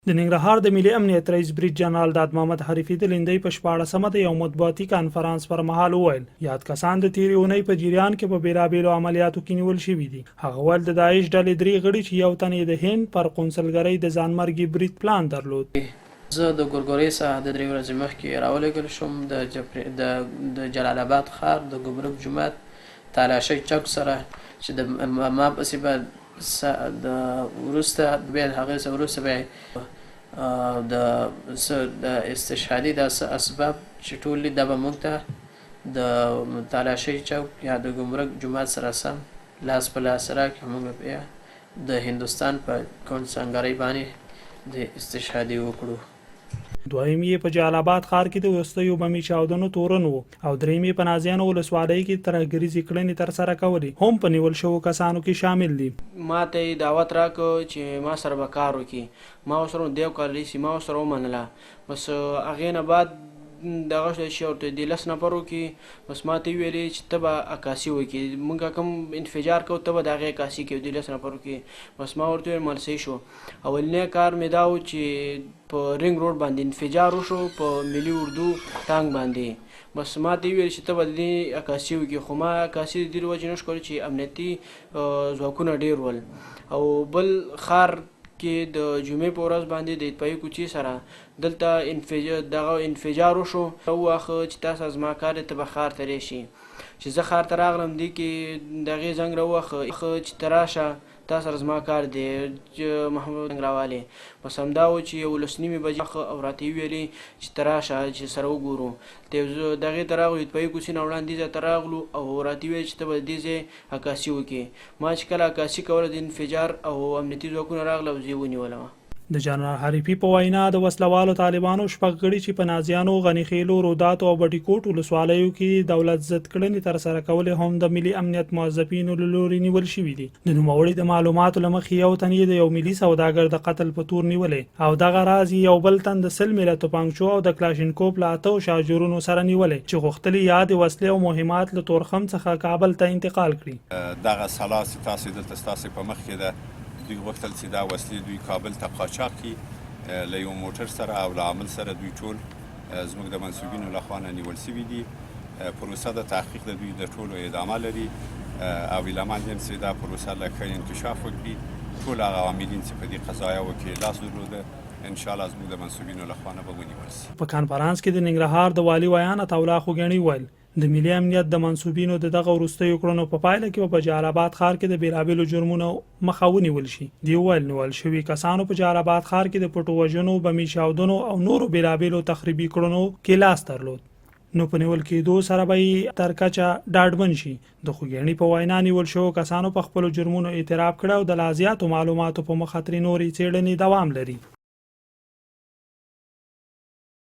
د ننګرهار د ملي امنیت رئیس بریج جنرال داد محمد حریفي د لیندۍ په 14مه د یو مطبوعاتي کانفرنس پر مهال وویل یاد کسان د تیرې اونۍ په جریان کې په بیلابېلو عملیاتو کې نیول شوي دي. هغه ویل د داعش ډلې درې غړي چې یو تن یې د هند پر قونسلګرۍ د ځانمرګي برید پلان درلود. زه د ګورګورۍ څخه د 3 ورځې مخکې راولېږل شوم د جلال آباد ښار د ګمرک جومات تالاشۍ چوک سره چې د ما پسې به د وروسته بیا هغې څه وروسته بیا د استشهادي د اسباب چې ټول دا به موږ ته د تالاشۍ چوک یا د ګمرک جومات سره سم لاس په لاس راکړي. موږ بیا د هندوستان په قونسلګرۍ باندې د استشهادي وکړو. دویم یې په جلال آباد ښار کې د وروستیو بمي چاودنو تورن و او دریم یې په نازیانو ولسوالۍ کې ترهګریزې کړنې ترسره کولې هم په نیول شوو کسانو کې شامل دي. ما ته یې دعوت راکړ چې ما سره به کار وکړي. ما ورسره دیو کال رئیسي ما ورسره ومنله. بس هغې نه بعد دغه شی ورته د 10 نفرو کې بس ما ته ویلې چې ته به عکاسي وکړي. موږ کوم انفجار کوو ته به د هغې عکاسي کوو د 10 نفرو کې. بس ما ورته ویل ملسۍ شو. اولنی کار مې دا و چې په رینګ روډ باندې انفجار وشو په ملي اردو ټانک باندې. بس ما ته ویل چې ته به د دې عکاسي وکړي. خو ما عکاسي د دې وجې نه شو کولی چې امنیتي ځواکونه ډېر ول. او بل ښار کې د جمعې په ورځ باندې د اطفایي کوڅې سره دلته انفجار وشو. وواخه چې تاسو زما کار دی ته به ښار ته راشي. چې زه ښار ته راغلم دی کې د هغې زنګ راوواخه چې ته راشه تا سره زما کار دی محمد زنګ راوالې. بس همدا و چې 11 بجې او راته یې ویلې چې ته راشه چې سره وګورو. د هغې ته راغلو اطفایي کوڅې نه وړاندې ځای ته راغلو او راته یې ویل چې ته به د دې ځای عکاسي وکړې. ما چې کله عکاسي کوله د انفجار او امنیتي ځواکونه راغله او زه یې ونیولم. د جنرال حریفي په وینا د وسلوالو طالبانو شپږ غړي چې په نازیانو، غنیخیلو، روداتو او بټي کوټ ولسوالیو کې دولت ضد کړنې ترسره کولې هم د ملي امنیت موظفینو له لوري نیول شوي دي. د نوموړي د معلوماتو له مخې یو تن یې د یو ملي سوداګر د قتل په تور نیولې او دغه راز یو بل تن د 100 ملي توپانچو او د کلاشینکوف له 8 شاجورونو سره نیولې چې غوښتلې یا د وسلې او مهمات له تورخم څخه کابل ته انتقال کړي. دغه سلاس تاسو دلته ستاسو په مخ کې ده دوی غوښتل چې دا وسلې دوی کابل ته قاچاق کړي له یو موټر سره او له عامل سره. دوی ټول زموږ د منصوبینو لخوا نه نیول شوي دي. پروسه د تحقیق د دوی د ټولو ادامه لري او ایلمان یم چې دا پروسه له ښه انکشاف وکړي. ټول هغه عاملین چې په دې قضایاو کې لاس درلوده انشاءالله زموږ د منصوبینو لخوا نه به ونیول شي. په کانفرنس کې د ننګرهار د والي ویان عطاالله خوګیڼي ویل د ملي امنیت د منصوبینو د دغه وروستیو کړنو په پایله کې په جلال آباد ښار کې د بیلابېلو جرمونو مخه ونیول شي. دی ویل نیول شوي کسانو په جلال آباد ښار کې د پټو وژنو، بمي چاودنو او نورو بیلابېلو تخریبي کړنو کې لاس درلود. نو په نیول کېدو سره به یې تر کچه ډاډمن شي. د خوګیڼي په وینا نیول شوو کسانو په خپلو جرمونو اعتراف کړی او د لا زیاتو معلوماتو په مخه ترې نورې څېړنې دوام لري.